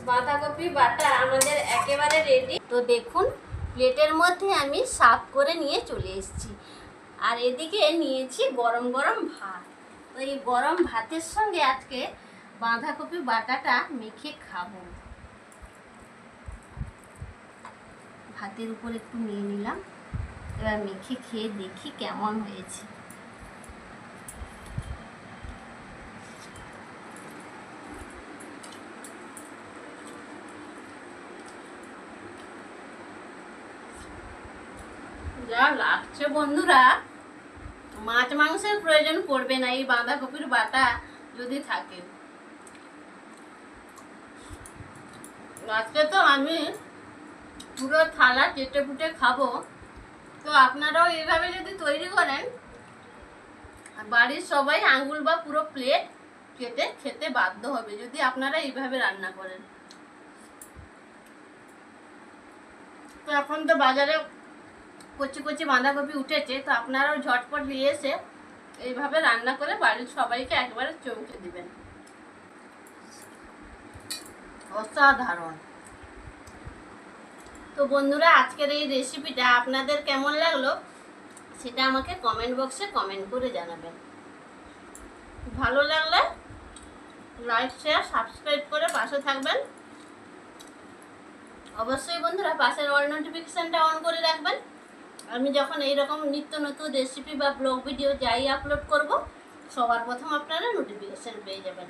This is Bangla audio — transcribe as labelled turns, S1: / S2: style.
S1: বাঁধাকপি বাটা আমাদের একেবারে রেডি। তো দেখুন প্লেটের মধ্যে আমি সাফ করে নিয়ে চলে এসেছি। আর এদিকে নিয়েছি গরম গরম ভাত। তো এই গরম ভাতের সঙ্গে আজকে বাঁধাকপি বাটাটা মেখে খাবো। ভাতের উপর একটু নিয়ে নিলাম, এবার মেখে খেয়ে দেখি কেমন হয়েছে। যা লাগছে বন্ধুরা, মাছ মাংসের প্রয়োজন পড়বে না এই বাঁধাকপির বাটা যদি থাকে। আজকে তো আমি পুরো থালা চেটে পুটে খাবো। তো আপনারাও এইভাবে যদি তৈরি করেন, বাড়ির সবাই আঙ্গুল বা পুরো প্লেট কেটে খেতে বাধ্য হবে যদি আপনারা এইভাবে রান্না করেন। তো এখন তো বাজারে কচি কচি বাঁধাকপি উঠেছে, তো আপনারাও ঝটপট নিয়ে এসে এইভাবে রান্না করে বাড়ির সবাইকে একবারে চমকে দিবেন। অসাধারণ। তো বন্ধুরা, আজকের এই রেসিপিটা আপনাদের কেমন লাগলো সেটা আমাকে কমেন্ট বক্সে কমেন্ট করে জানাবেন। ভালো লাগলে লাইক শেয়ার সাবস্ক্রাইব করে পাশে থাকবেন। অবশ্যই বন্ধুরা পাশের অল নোটিফিকেশানটা অন করে রাখবেন। আমি যখন এইরকম নিত্য নতুন রেসিপি বা ব্লগ ভিডিও যাই আপলোড করব, সবার প্রথম আপনারা নোটিফিকেশান পেয়ে যাবেন।